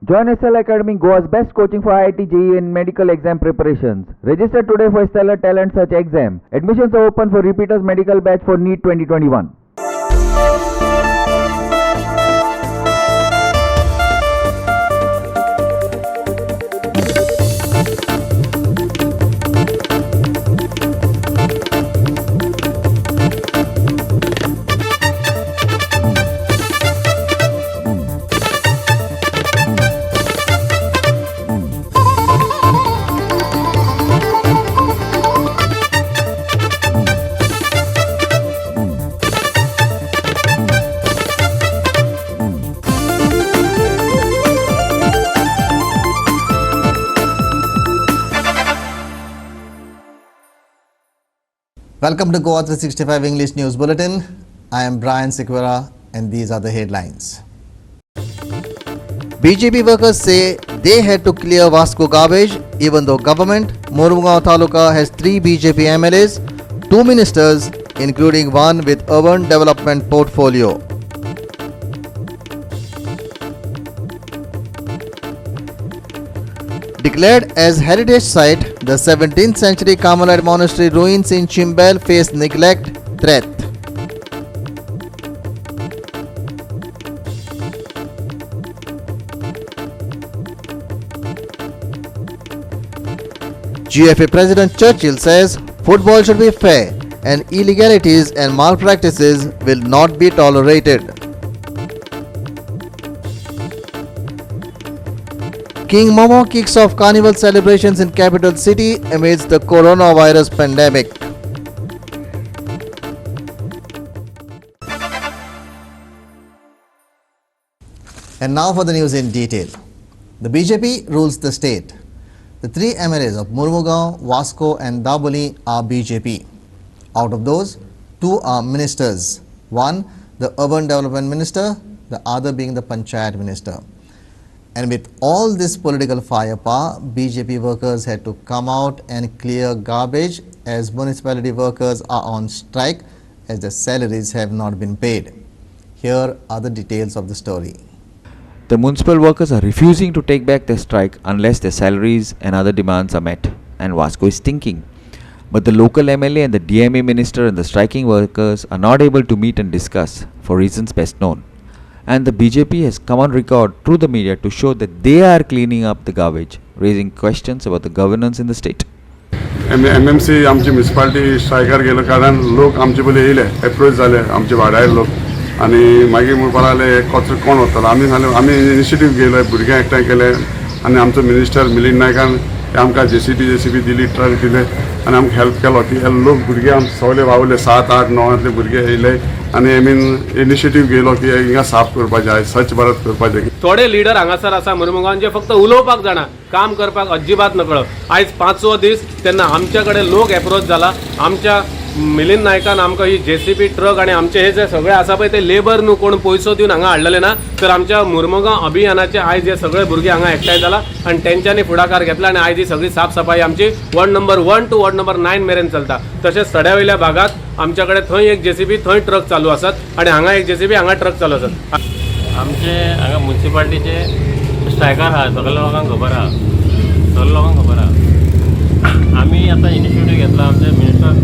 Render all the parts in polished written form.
Join SL Academy, Goa's best coaching for IIT, JEE and medical exam preparations. Register today for Stellar Talent Search exam. Admissions are open for repeaters medical batch for NEET 2021. Welcome to Goa 365 English News Bulletin. I am Brian Sikwara and these are the headlines. BJP workers say they had to clear Vasco garbage even though government, Mormugao Taluka has 3 BJP MLAs, 2 ministers including one with urban development portfolio. Declared as heritage site, the 17th century Carmelite monastery ruins in Chimbel face neglect threat. GFA President Churchill says football should be fair and illegalities and malpractices will not be tolerated. King Momo kicks off carnival celebrations in capital city amidst the coronavirus pandemic. And now for the news in detail. The BJP rules the state. The 3 MLAs of Mormugao, Vasco and Daboli are BJP. Out of those, 2 are ministers. One, the urban development minister, the other being the panchayat minister. And with all this political firepower, BJP workers had to come out and clear garbage as municipality workers are on strike as their salaries have not been paid. Here are the details of the story. The municipal workers are refusing to take back their strike unless their salaries and other demands are met, and Vasco is thinking. But the local MLA and the DMA minister and the striking workers are not able to meet and discuss for reasons best known. And the BJP has come on record through the media to show that they are cleaning up the garbage, raising questions about the governance in the state. MMC आमची municipality स्ट्रायकार गेलो कारण लोक आमचे पयलीं येयले approach जाले आमचे वाड्यार लोक आनी मागीर म्हणपाक लागले हे कचरो कोण व्हरतलो आमी इनिशिएटीव घेयलो भुरग्यां एकठांय केले आनी आमचो मिनिस्टर मिलिंद नायकान आमकां जेसीबी दिली ट्रक दिले आनी आमकां हेल्प केलो की लोक भुरगे आमचे सगळे वावले 7, 8, 9 भुरगे येयले आनी इनिशिएटीव घेयलो की हिंगा साफ करपाचें जाय स्वच्छ भारत करपाचें. थोडे लिडर हांगासर आसा मुरमुगांवान जे फक्त उलोवपाक जाणा काम करपाक अजिबात नकळो. आयज 5वो दीस तेन्ना आमच्या कडेन लोक एप्रोच जाला. आमच्या मिलिंद नायकान आमकां ही जेसीबी ट्रक आनी आमचे हे जे सगळे आसा पळय ते लेबर न्हू कोण पयसो दिवन हांगा हाडलेले ना तर आमच्या मुरमुगांव अभियानाचे आयज हे सगळे भुरगे हांगा एकठांय जाला आनी तेंच्यांनी फुडाकार घेतला आनी आयज ही सगळी साफ सफाई आमची ward number 1 to ward number 9 मेरेन चलता. तशेंच सड्या वयल्या भागात आमच्या कडेन थंय एक जेसीबी थंय ट्रक चालू आसात आनी हांगा एक जेसीबी हांगा ट्रक चालू आसात. आमचे हांगा म्युनिसिपालिटीचे स्ट्रायकार आहा सगळ्या लोकांक खबर आहा आमी आतां इनिशिएटीव घेतला आमचे मिनिस्टर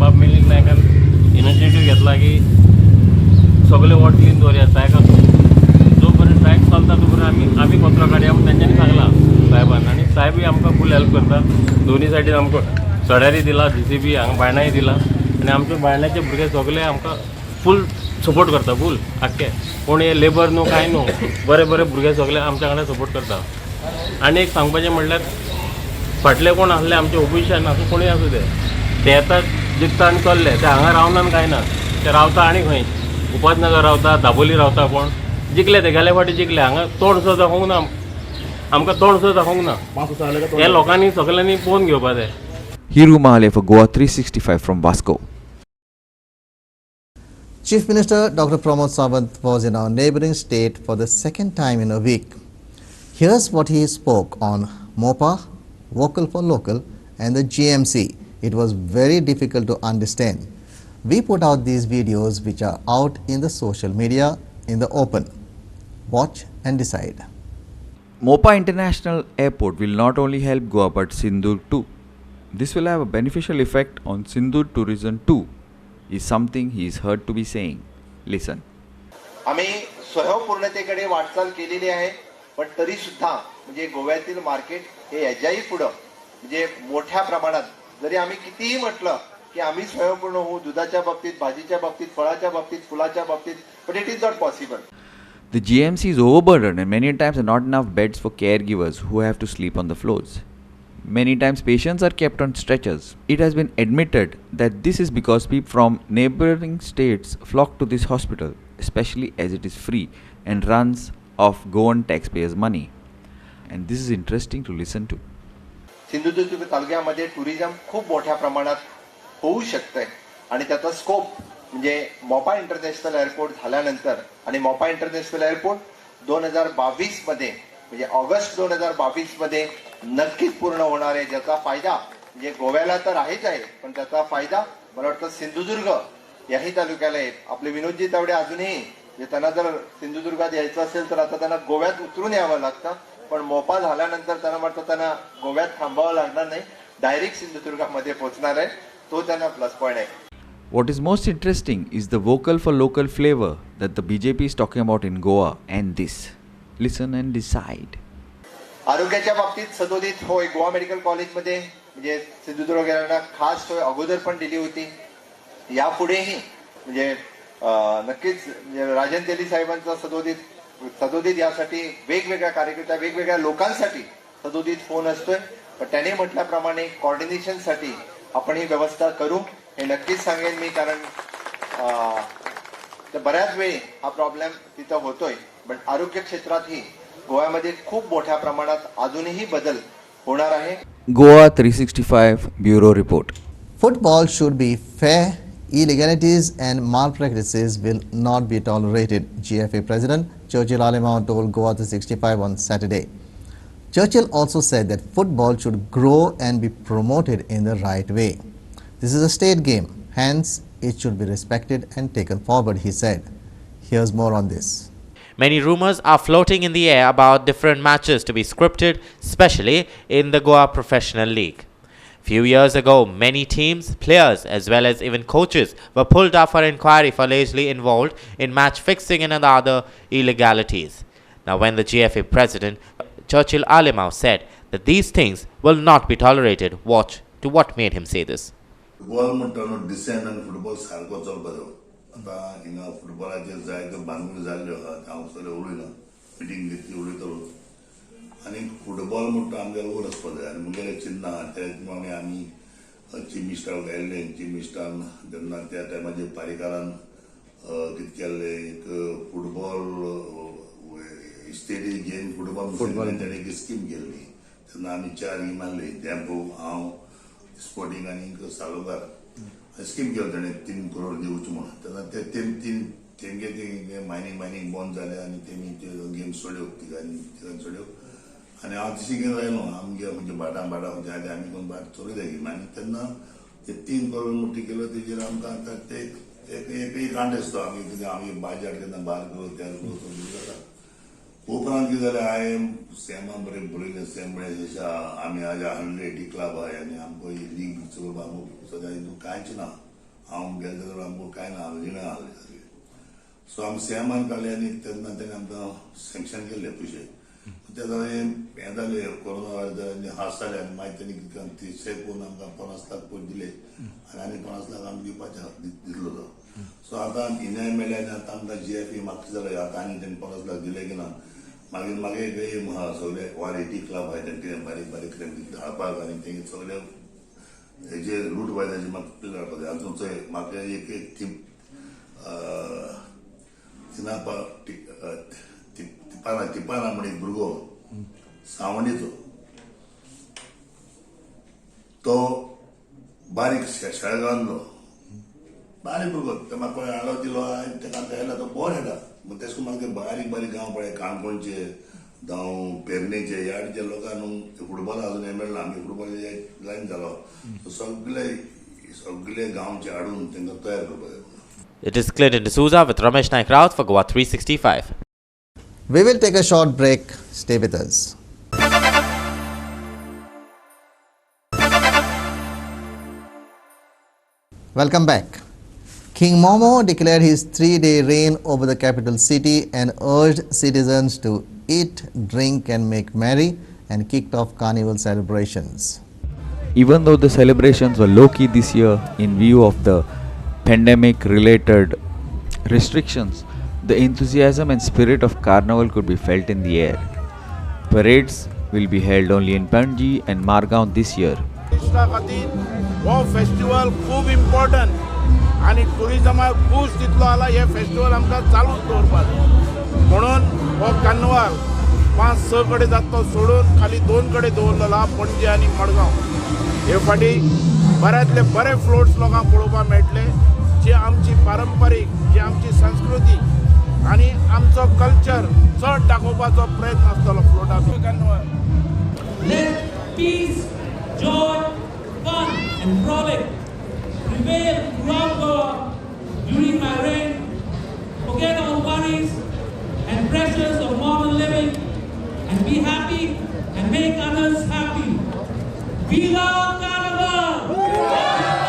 बाब मिलिंद नायकान इनिशिएटीव घेतला की सगळे वॉर्ड क्लीन दवरया स्ट्रायकाक जो पर्यंत स्ट्रायक चलता तो पर्यंत आमी कचरो काडया म्हूण तेंच्यांनी सांगला साहेबान आनी साहेबूय आमकां फूल हेल्प करता. दोनी सायडीन आमकां सड्यारी दिला जेसीबी हांगा बायणाय दिला आनी आमचे बायणाचे भुरगे सगळे आमकां फूल सपोर्ट करता फूल आख्खे कोण हे लेबर न्हू कांय न्हू बरे भुरगे सगळे आमच्या कडेन सपोर्ट करता. आनी एक सांगपाचें म्हणल्यार फाटले कोण आसले आमचे ओपोजिशन आसूं कोणूय आसूं ते येतात जिखता आनी चल्ले ते हांगा रावना कांय ना ते रावता आनी खंय उपासनगर रावता दाबोली रावता कोण जिखले ते गेले फावटी जिखले हांगा तोंड सुद्दां दाखोवंक ना आमकां तोंड सुद्दां दाखोवंक ना हे लोकांनी सगळ्यांनी पळोवन घेवपा जाय. Hiru Mahale for Goa 365 from Vasco. Chief Minister Dr. Pramod Sawant was in our neighbouring state for the second time in a week. Here's what he spoke on MOPA, Vocal for Local and the GMC. It was very difficult to understand. We put out these videos which are out in the social media in the open. Watch and decide. Mopa International Airport will not only help Goa but Sindhu too. This will have a beneficial effect on Sindhu tourism too, is something he is heard to be saying. Listen. आम्ही स्वयंपूर्णतेकडे वाटचाल केलेली आहे, पण तरी सुद्धा म्हणजे गोव्यातील market हे याच्याही पुढं म्हणजे मोठ्या प्रमाणात जरी आम्ही कितीही म्हटलं की आम्ही स्वयंपूर्ण होऊ दुधाच्या बाबतीत, भाजीच्या बाबतीत, फळाच्या बाबतीत, फुलाच्या बाबतीत, but it is not possible. The GMC is overburdened and many times there are not enough beds for caregivers who have to sleep on the floors. Many times patients are kept on stretchers. It has been admitted that this is because people from neighboring states flock to this hospital, especially as it is free and runs off Goan taxpayers' money. And this is interesting to listen to. Sindhudurg तालुक्यामध्ये tourism खूप मोठ्या प्रमाणात होऊ शकतंय आणि त्याचा scope म्हणजे Mopa international airport झाल्यानंतर आणि मोपा इंटरनॅशनल एअरपोर्ट 2022 मध्ये म्हणजे ऑगस्ट 2022 मध्ये नक्कीच पूर्ण होणार आहे, ज्याचा फायदा म्हणजे गोव्याला तर आहेच आहे, पण त्याचा फायदा मला वाटतं सिंधुदुर्ग याही तालुक्याला आहे. आपले विनोदजी तावडे अजूनही म्हणजे त्यांना जर सिंधुदुर्गात यायचं असेल तर आता त्यांना गोव्यात उतरून यावं लागतं, पण मोपा झाल्यानंतर त्यांना वाटतं त्यांना गोव्यात थांबावं लागणार नाही, डायरेक्ट सिंधुदुर्गामध्ये पोहोचणार आहे. तो त्यांना प्लस पॉईंट आहे. What is most interesting is the vocal for local flavor that the BJP is talking about in Goa and this. Listen and decide. आरोग्याच्या बाबतीत सदोदित होय, गोवा मेडिकल कॉलेजमध्ये म्हणजे सिंधुदुर्गाला खास सोय अगोदर पण दिली होती. यापुढेही म्हणजे नक्कीच राजन तेली साहेबांचा सदोदित यासाठी वेगवेगळ्या कार्यकर्त्या वेगवेगळ्या लोकांसाठी सदोदित फोन असतोय, पण त्याने म्हटल्याप्रमाणे कोऑर्डिनेशनसाठी आपण ही व्यवस्था करू हे नक्कीच सांगेन मी, कारण बऱ्याच वेळी हा प्रॉब्लेम तिथं होतोय. पण आरोग्य क्षेत्रातही गोव्यामध्ये खूप मोठ्या प्रमाणात अजूनही बदल होणार आहे. Goa 365 Bureau Report. Football should be fair. Illegalities and malpractices will not be tolerated, GFA President Churchill Alimau told Goa 365 on Saturday. Churchill also said that football should grow and be promoted in the right way. This is a state game, hence it should be respected and taken forward, he said. Here's more on this. Many rumors are floating in the air about different matches to be scripted, especially in the Goa Professional League. Few years ago, many teams, players as well as even coaches were pulled up for inquiry for allegedly involved in match fixing and other illegalities. Now when the GFA president Churchill Alimau said that these things will not be tolerated, watch to what made him say this. Football म्हणटा decent आनी football सारको चलपाचो. आतां हिंगा फुटबॉलाचेर जायत्यो बांदगुडी जाल्ल्यो आहात, हांव सगळें उलयना, मिटींग घेतली उलयतलो. आनी फुटबॉल म्हणटा आमगेलो वयर आसपा जाय आनी मुगेलें चिन्ह आहा त्या प्रमाणे आमी चीफ मिनिस्टराक गेल्ले. चीफ मिनिस्टरान तेन्ना त्या टायमाचेर पारीकारान कितें केल्लें, एक फुटबॉल स्टेटी गेम फुटबॉल तेणें एक स्कीम केल्ली. तेन्ना आमी 4 ही मारली, डॅम्पो, हांव, स्पोर्टिंग आनी सालोकार स्कीम केली ताणें 3 करोड दिवचे म्हणून. तेन्ना ते तेंगे मायनींग बंद जालें आनी तेमी गेम सोड्यो तिगांनी सोड्यो. आनी हांव तशी घेवन रायलो, आमगे म्हणजे भाटां म्हणजे आदी आमी कोण भाट चलयता गेम. आनी तेन्ना ते 3 करोड मोठी केलो तेजेर आमकां आतां ते एकय कांड आसतो. आमी कितें आमी बाजार केन्ना भार करो तयार करो जाता. उपरांत कितें जालें, हांवें सॅमान बरें बरयलें. सॅम म्हणल्यार आमी आज 180 क्लब आहाय आनी आमकां लीग चलोवपाक आमकां सद्या हितून कांयच ना. हांव गेले जाल्यार आमकां कांय ना, रिणां आहलें सगळें. सो आमी सॅमान काडलें आनी तेन्ना तेणें आमकां सँक्शन केल्ले पयशे. ते हें जालें, कोरोना वायरस जालें आनी हास जाले आनी मागीर तेणी कितें 300 पळोवन आमकां 50 लाख पयशे दिले आनी 50 लाख आमी दिवपाचे दितलो तो. सो आतां इनाय मेळ्ळे आनी आतां आमकां GFA मागचें जालें. आतां आनी तेणी 50 लाख दिले की ना. मागीर म्हाका एक एम आहा, सगळे 180 क्लब आहाय तेंचे बारीक बारीक कितें धाडपाक आनी तेंगे सगळे हेजे रूट वायजाचे म्हाका प्ले काडपाक जाय. आजून चोय म्हाका एक टीम तिपाना म्हण एक भुरगो सावंडीचो, तो बारीक शेळगांवलो बारीक भुरगो. ते म्हाका हाडलो दिलो आनी तेका येयला तो बरो येता. मग तेच म्हाका बारीक बारीक गांव पळय, काणकोणचे जावं पेरनेचे ह्या लोकांक फुटबॉल अजून हे मेळना. आमी फुटबॉल लायन जालो सगळे गांवचे हाडून तांकां तयार करपाक जाय. It is Clinton D'Souza with Ramesh Naik Raut for Goa 365. We will take a short break. Stay with us. Welcome back. King Momo declared his 3-day reign over the capital city and urged citizens to eat, drink and make merry, and kicked off carnival celebrations. Even though the celebrations were low-key this year in view of the pandemic-related restrictions, the enthusiasm and spirit of carnival could be felt in the air. Parades will be held only in Panji and Margaon this year. हो festival खूब important आणि टुरिजमाक boost दितलो आला हे festival आमकां चालूच दवरपाक म्हणून हो कार्निवाल 5-6 कडे जातो सोडून खाली 2 कडे दवरलेलो आहा पणजी आनी मडगांव हे फाटी बऱ्यांतले बरे फ्लोट्स लोकांक पळोवपाक मेळटले जी आमची पारंपारीक जी आमची संस्कृती आणि आमचो कल्चर चड दाखोवपाचो प्रयत्न आसतलो फ्लोटाचो carnival fun and frolic prevail throughout Goa during my reign. Forget all worries and pressures of modern living and be happy and make others happy. Viva Carnival! Viva Carnival!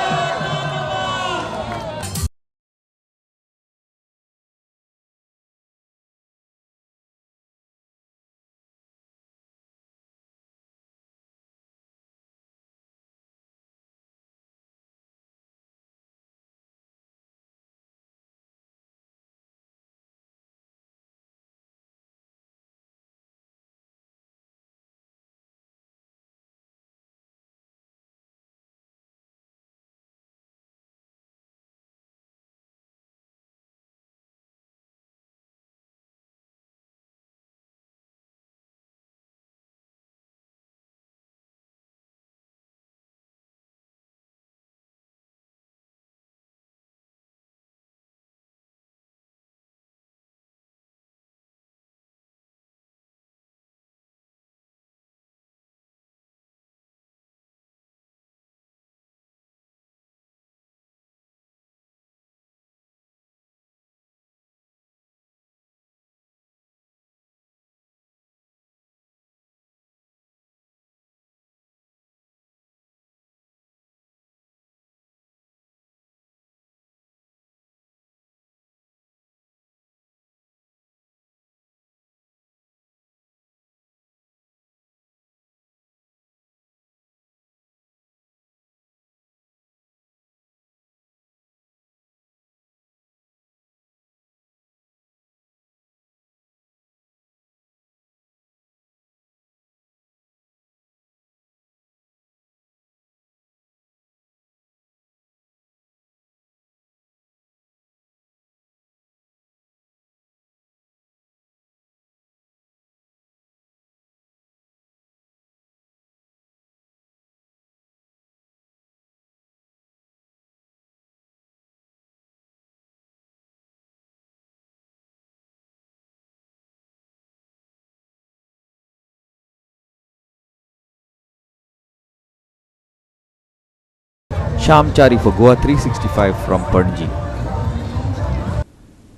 Sham Chari for Goa 365 from Panji.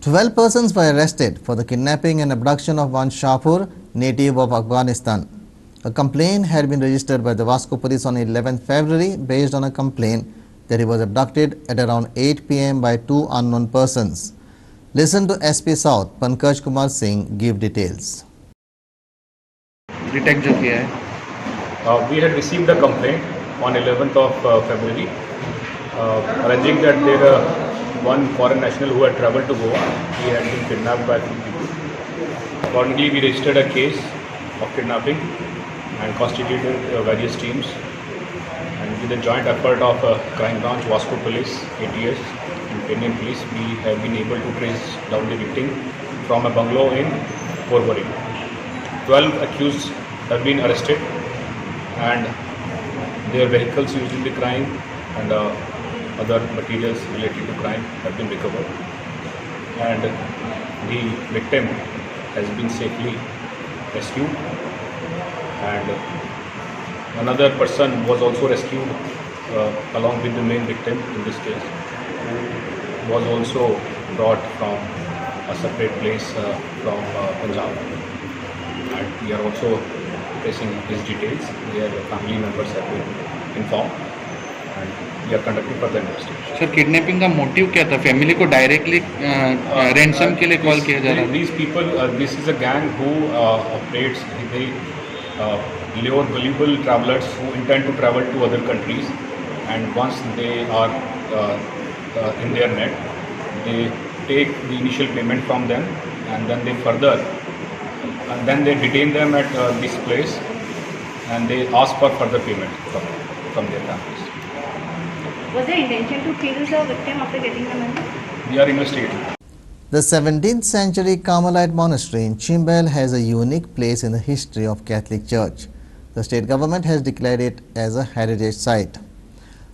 12 persons were arrested for the kidnapping and abduction of one Shahpur, native of Afghanistan. A complaint had been registered by the Vasco police on 11th February based on a complaint that he was abducted at around 8 p.m. by 2 unknown persons. Listen to SP South Pankaj Kumar Singh give details. Detect जो किया है We had received a complaint on 11th of February alleging that there one foreign national who had travelled to Goa, he had been kidnapped by a few people. Accordingly, we registered a case of kidnapping and constituted various teams. And with the joint effort of Crime Branch, Vasco Police, ATS and Kenyan Police, we have been able to trace down the victim from a bungalow in Porvorim. 12 accused have been arrested and their vehicles used in the crime and other materials related to crime have been recovered. And the victim has been safely rescued. And another person was also rescued along with the main victim in this case, who was also brought from a separate place from Punjab. And we are also tracing his details. Their family members have been informed and we are conducting further investigation. Sir kidnapping का motive क्या था? Family को directly ransom के लिए call किया जा रहा है? These people, this is a gang who operates. They lure valuable travelers who intend to travel to other countries, and once they are in their net, they take the initial payment from them, and then they detain them at this place, and they ask for further payment from their families. Was there intention to kill the victim after getting the money? We are investigating. The 17th century Carmelite monastery in Chimbel has a unique place in the history of Catholic Church. The state government has declared it as a heritage site.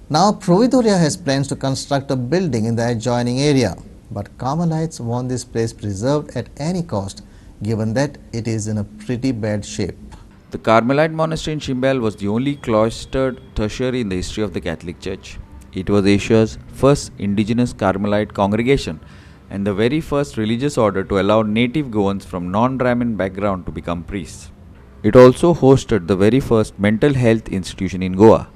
Now Providoria has plans to construct a building in the adjoining area, but Carmelites want this place preserved at any cost, given that it is in a pretty bad shape. The Carmelite monastery in Chimbel was the only cloistered tertiary in the history of the Catholic Church. It was Asia's first indigenous Carmelite congregation and the very first religious order to allow native Goans from non-Brahmin background to become priests. It also hosted the very first mental health institution in Goa.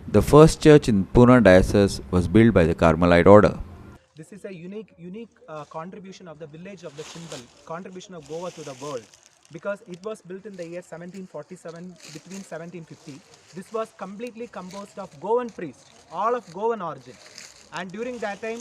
The first church in Pune diocese was built by the Carmelite order. This is a unique contribution of the village of the Chimbel, contribution of Goa to the world, because it was built in the year 1747 between 1750. This was completely composed of Goan priests, all of Goan origin, and during that time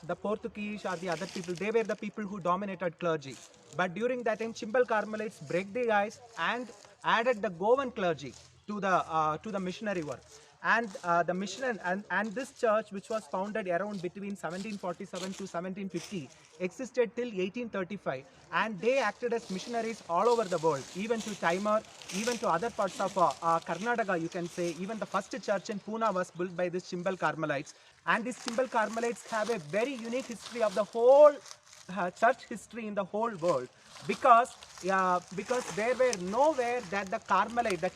the Portuguese or the other people, they were the people who dominated clergy. But during that time Chimbel Carmelites break the ice and added the Goan clergy to the missionary work. And the mission and this church, which was founded around between 1747 to 1750, existed till 1835, and they acted as missionaries all over the world, even to Timor, even to other parts of Karnataka, you can say. Even the first church in Pune was built by these Chimbel Carmelites, and these Chimbel Carmelites have a very unique history of the whole church history in the whole world, because there were nowhere that the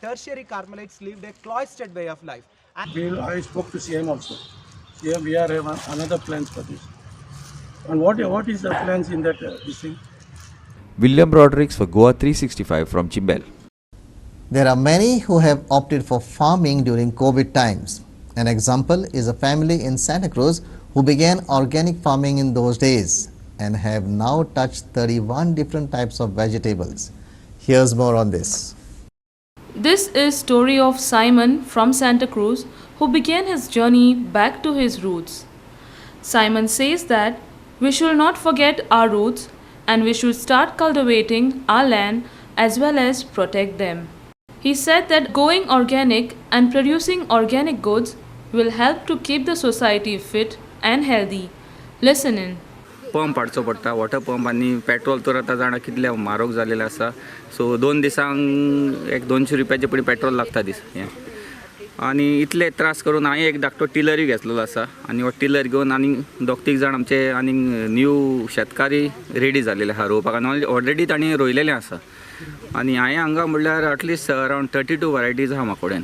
tertiary Carmelites lived a cloistered way of life. I spoke to CM also. CM, we are having another plans for this. And what is the plans in that this thing? William Broderick for Goa 365 from Chimbel. There are many who have opted for farming during COVID times. An example is a family in Santa Cruz who began organic farming in those days and have now touched 31 different types of vegetables. Here's more on this. This is story of Simon from Santa Cruz, who began his journey back to his roots. Simon says that we should not forget our roots and we should start cultivating our land as well as protect them. He said that going organic and producing organic goods will help to keep the society fit and healthy. Listen in. Pump हाडचो पडटा, water pump आनी petrol तर आतां जाणा कितले म्हारग जालेले आसा. सो 2 दिसांक एक 200 रुपयाचे पडी पेट्रोल लागता दीस हें. आनी इतले त्रास करून हांवें एक धाकटो टिलरूय घेतलेलो आसा आनी हो टिलर घेवन आनी 2-3 जाण आमचे आनी न्यू शेतकारी रेडी जालेले आहा रोवपाक आनी ऑलरेडी तांणी रोयलेलें आसा. आनी हांवें हांगा म्हणल्यार एटलिस्ट अरावंड 32 वरायटीज आहा म्हाका कडेन,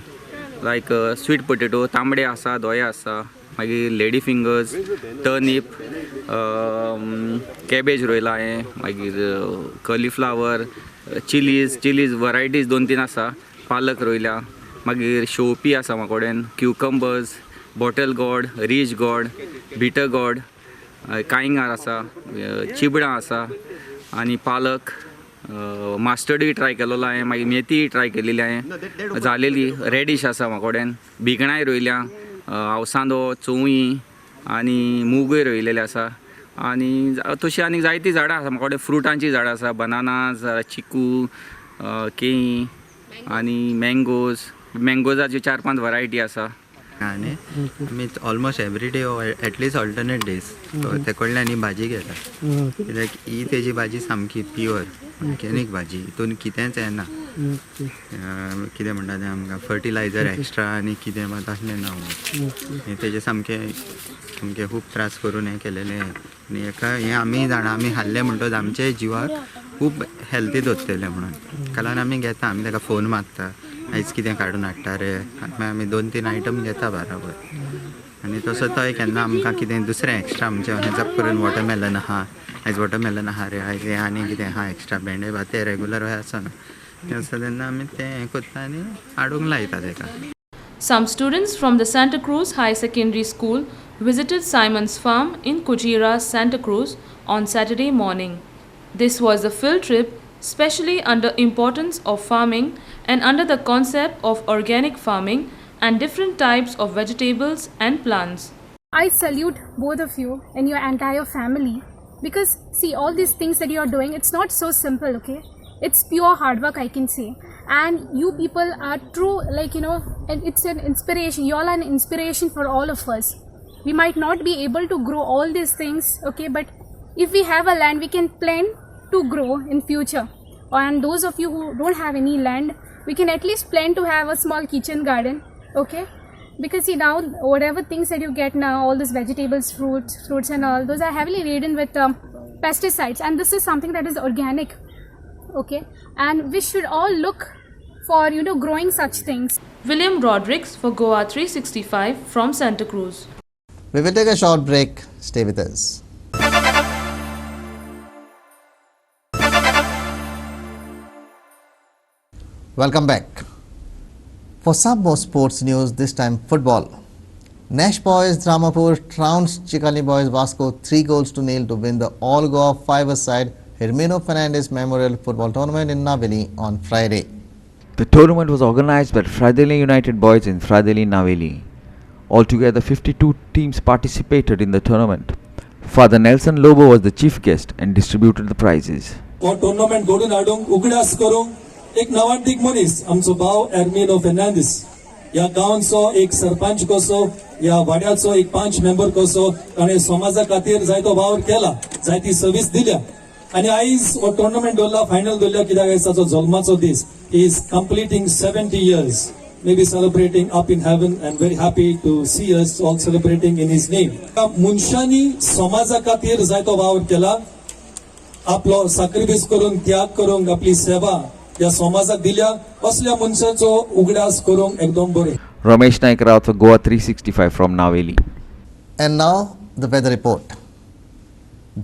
लायक स्वीट पोटेटो, तांबडे आसा, दोये आसा, मागीर लेडी फिंगर्स, टर्नीप, कॅबेज रोयला हांवें, मागीर कॉलीफ्लावर, चिलीज वरायटीज 2-3 आसा, पालक रोयल्या, मागीर शोपी आसा म्हाका कडेन, cucumbers, bottle gourd, ridge gourd, bitter gourd, कांयंगार आसा, चिबडां आसा आनी पालक, मास्टर्डूय ट्राय केलेलो हांवें, मागीर मेथी ट्राय केलेली हांवें, जालेली, रेडीश आसा म्हाका कडेन, भिकणांय रोयल्या, अवसांदो, चोवळी आनी मुगूय रोयलेले आसा आनी तशी आनी जायतीं झाडां आसा म्हाका कडेन. फ्रुटांची झाडां आसा, बनानाज, चिकू, केळीं आनी मँगोजाची 4-5 वरायटी आसा. आनी आमी almost every day at least alternate days ते कडल्यान ही भाजी घेता, कित्याक ही तेजी भाजी सामकी प्युअर ऑर्गेनीक भाजी, हितून कितेंच येना, कितें म्हणटा तें आमकां फर्टिलायझर एक्स्ट्रा आनी कितें मात तसलें ना. तेजे सामकें खूब त्रास करून हें केलेलें आनी हें आमी जाणा, आमी हाडलें म्हणटच आमचे जिवाक खूब हेल्थी दवरतले म्हणून. कारण आमी घेता, आमी ताका फोन मारता, आयज कितें काडून हाडटा रे, मागीर आमी 2-3 आयटम घेता बराबर आनी तसो थंय केन्ना आमकां कितें दुसरें एक्स्ट्रा म्हणजे हें करून वॉटरमेलन आहा आयज वॉटरमेलन आहा रे आयज आनी कितें आहा एक्स्ट्रा भेंडे भात ते रेगुलर आसना तें आसता तेन्ना आमी तें हें करता आनी हाडूंक लायता ताका. Some students from the Santa Cruz High Secondary School visited Simon's farm in Kujira, Santa Cruz on Saturday morning. This was a field trip specially under importance of farming and under the concept of organic farming and different types of vegetables and plants. I salute both of you and your entire family because see all these things that you are doing, it's not so simple, okay? It's pure hard work, I can say. And you people are true, like, you know, and it's an inspiration. You all are an inspiration for all of us. We might not be able to grow all these things, okay, but if we have a land, we can plan to grow in future. And those of you who don't have any land, we can at least plan to have a small kitchen garden, okay? Because see now, whatever things that you get now, all these vegetables, fruits and all, those are heavily laden with pesticides. And this is something that is organic, okay? And we should all look for, you know, growing such things. William Rodericks for Goa 365 from Santa Cruz. We will take a short break. Stay with us. Welcome back. For some more sports news, this time football. Nash Boys Dramapur trounced Chikali Boys Vasco 3-0 to win the All Goa 5-a-side Hermino Fernandez Memorial Football Tournament in Naveli on Friday. The tournament was organized by Fradeli United Boys in Fradeli, Naveli. Altogether, 52 teams participated in the tournament. Father Nelson Lobo was the chief guest and distributed the prizes. Tournament घडून हाडूंक उगडास करूंक एक नवांतीक मनीस आमचो भाव एर्मिनो फेर्नांदीस ह्या गांवचो एक सरपंच कसो ह्या वाड्याचो एक 5 मेंबर कसो ताणें समाजा खातीर जायतो वावर केला जायती सर्वीस दिल्या आनी आयज हो टूर्नामेंट दवरला फायनल दवरल्या कित्याक आयज ताचो जल्माचो दीस he is completing 70 years maybe celebrating up in heaven and very happy to see us all celebrating in his name. मनशांनी समाजा खातीर जायतो वावर केला आपलो सॅक्रिफायस करून त्याग करून आपली सेवा या समाजाक दिल्या असल्या मनशाचो उगडास करूंक एकदम बरें. Ramesh Naik Rao for Goa 365 from Naveli. And now the weather report.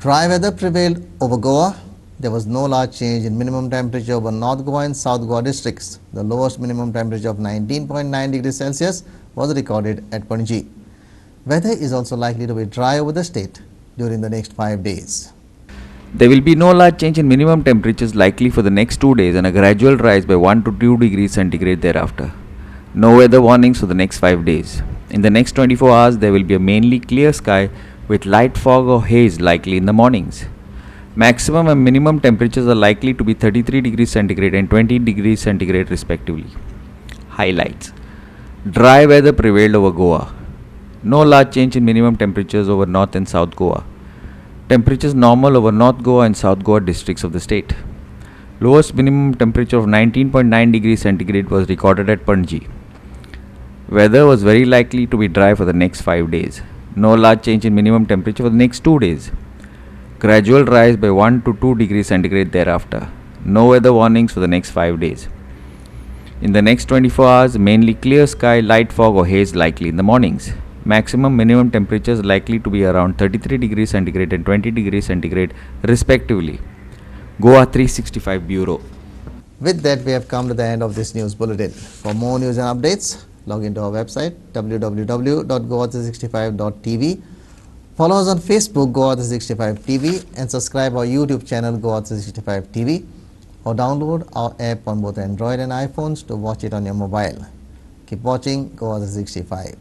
Dry weather prevailed over Goa. There was no large change in minimum temperature over North Goa and South Goa districts. The lowest minimum temperature of 19.9 degrees Celsius was recorded at Panji. Weather is also likely to be dry over the state during the next 5 days. There will be no large change in minimum temperatures likely for the next 2 days and a gradual rise by 1 to 2 degrees centigrade thereafter. No weather warnings for the next 5 days. In the next 24 hours, there will be a mainly clear sky with light fog or haze likely in the mornings. Maximum and minimum temperatures are likely to be 33 degrees centigrade and 20 degrees centigrade respectively. Highlights. Dry weather prevailed over Goa. No large change in minimum temperatures over North and South Goa. Temperatures normal over North Goa and South Goa districts of the state. Lowest minimum temperature of 19.9 degrees centigrade was recorded at Panji. Weather was very likely to be dry for the next 5 days. No large change in minimum temperature for the next 2 days. Gradual rise by 1 to 2 degrees centigrade thereafter. No weather warnings for the next 5 days. In the next 24 hours, mainly clear sky, light fog or haze likely in the mornings. Maximum minimum temperatures likely to be around 33 degrees centigrade and 20 degrees centigrade respectively. Goa 365 Bureau. With that, we have come to the end of this news bulletin. For more news and updates, log into our website www.goa365.tv. Follow us on Facebook Goa365 TV and subscribe our YouTube channel Goa365 TV or download our app on both Android and iPhones to watch it on your mobile. Keep watching Goa365.